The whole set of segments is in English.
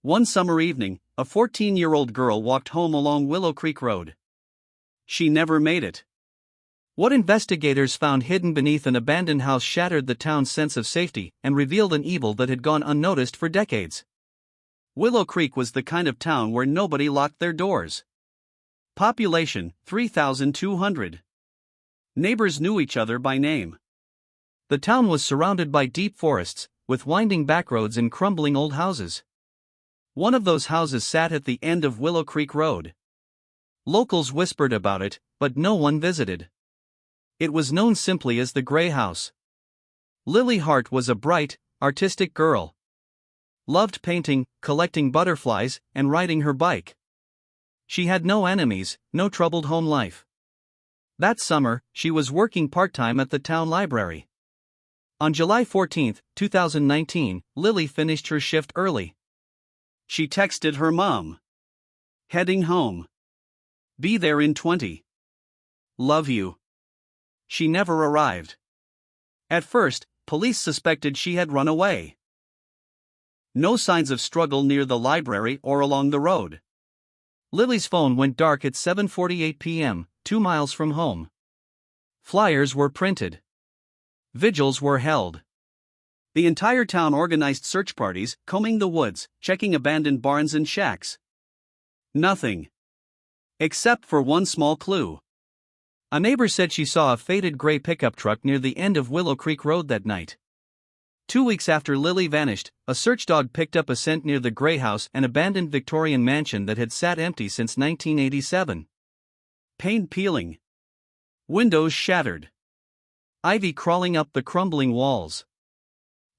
One summer evening, a 14-year-old girl walked home along Willow Creek Road. She never made it. What investigators found hidden beneath an abandoned house shattered the town's sense of safety and revealed an evil that had gone unnoticed for decades. Willow Creek was the kind of town where nobody locked their doors. Population, 3,200. Neighbors knew each other by name. The town was surrounded by deep forests, with winding backroads and crumbling old houses. One of those houses sat at the end of Willow Creek Road. Locals whispered about it, but no one visited. It was known simply as the Gray House. Lily Hart was a bright, artistic girl. Loved painting, collecting butterflies, and riding her bike. She had no enemies, no troubled home life. That summer, she was working part-time at the town library. On July 14, 2019, Lily finished her shift early. She texted her mom. "Heading home. Be there in 20. Love you." She never arrived. At first, police suspected she had run away. No signs of struggle near the library or along the road. Lily's phone went dark at 7:48 p.m., 2 miles from home. Flyers were printed. Vigils were held. The entire town organized search parties, combing the woods, checking abandoned barns and shacks. Nothing. Except for one small clue. A neighbor said she saw a faded gray pickup truck near the end of Willow Creek Road that night. 2 weeks after Lily vanished, a search dog picked up a scent near the Gray House, an abandoned Victorian mansion that had sat empty since 1987. Paint peeling. Windows shattered. Ivy crawling up the crumbling walls.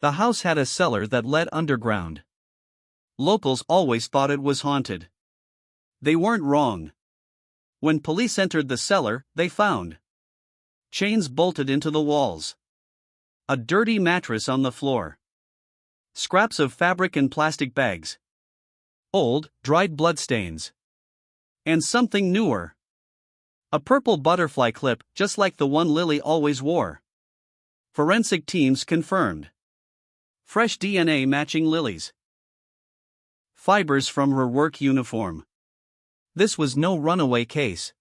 The house had a cellar that led underground. Locals always thought it was haunted. They weren't wrong. When police entered the cellar, they found chains bolted into the walls, a dirty mattress on the floor, scraps of fabric and plastic bags, old, dried bloodstains, and something newer. A purple butterfly clip, just like the one Lily always wore. Forensic teams confirmed. Fresh DNA matching Lily's. Fibers from her work uniform. This was no runaway case.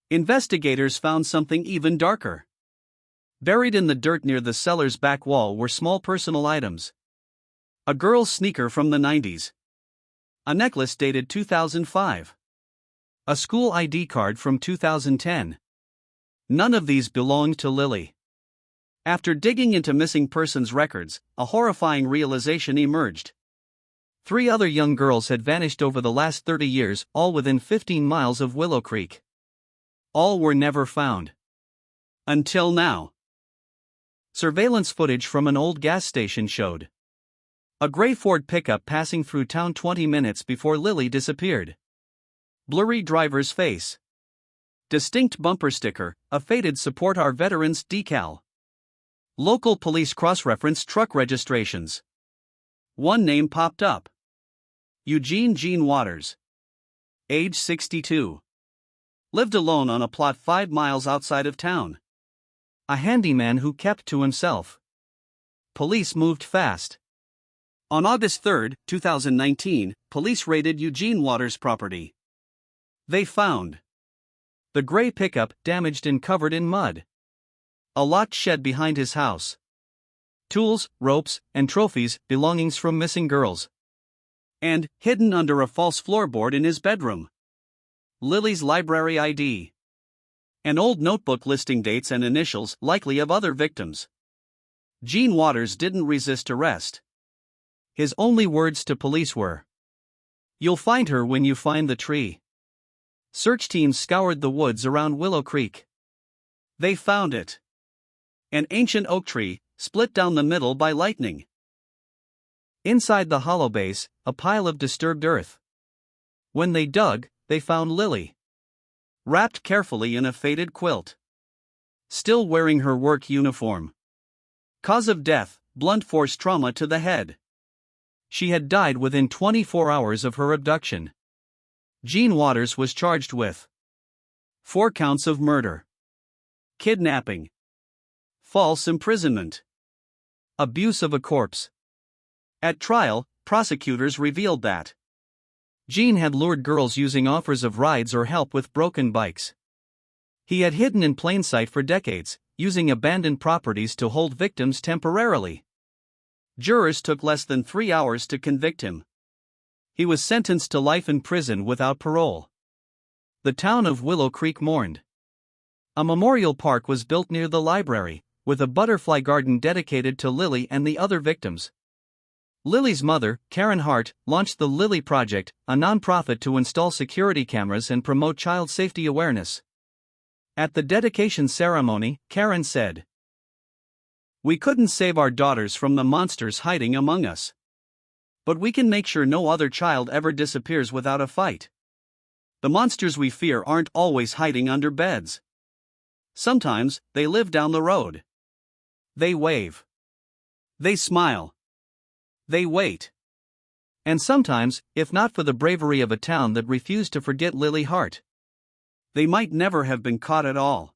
Investigators found something even darker. Buried in the dirt near the cellar's back wall were small personal items. A girl's sneaker from the 90s. A necklace dated 2005. A school ID card from 2010. None of these belonged to Lily. After digging into missing persons records, a horrifying realization emerged. 3 other young girls had vanished over the last 30 years, all within 15 miles of Willow Creek. All were never found. Until now. Surveillance footage from an old gas station showed a gray Ford pickup passing through town 20 minutes before Lily disappeared. Blurry driver's face. Distinct bumper sticker, a faded "Support Our Veterans" decal. Local police cross-referenced truck registrations. One name popped up. Eugene Gene Waters. Age 62. Lived alone on a plot 5 miles outside of town. A handyman who kept to himself. Police moved fast. On August 3, 2019, police raided Eugene Waters' property. They found the gray pickup, damaged and covered in mud. A locked shed behind his house. Tools, ropes, and trophies, belongings from missing girls. And, hidden under a false floorboard in his bedroom, Lily's library ID. An old notebook listing dates and initials, likely of other victims. Gene Waters didn't resist arrest. His only words to police were, "You'll find her when you find the tree." Search teams scoured the woods around Willow Creek. They found it. An ancient oak tree, split down the middle by lightning. Inside the hollow base, a pile of disturbed earth. When they dug, they found Lily. Wrapped carefully in a faded quilt. Still wearing her work uniform. Cause of death, blunt force trauma to the head. She had died within 24 hours of her abduction. Gene Waters was charged with 4 counts of murder, kidnapping, false imprisonment, abuse of a corpse. At trial, prosecutors revealed that Gene had lured girls using offers of rides or help with broken bikes. He had hidden in plain sight for decades, using abandoned properties to hold victims temporarily. Jurors took less than 3 hours to convict him. He was sentenced to life in prison without parole. The town of Willow Creek mourned. A memorial park was built near the library, with a butterfly garden dedicated to Lily and the other victims. Lily's mother, Karen Hart, launched the Lily Project, a nonprofit to install security cameras and promote child safety awareness. At the dedication ceremony, Karen said, "We couldn't save our daughters from the monsters hiding among us. But we can make sure no other child ever disappears without a fight. The monsters we fear aren't always hiding under beds. Sometimes, they live down the road. They wave. They smile. They wait. And sometimes, if not for the bravery of a town that refused to forget Lily Hart, they might never have been caught at all."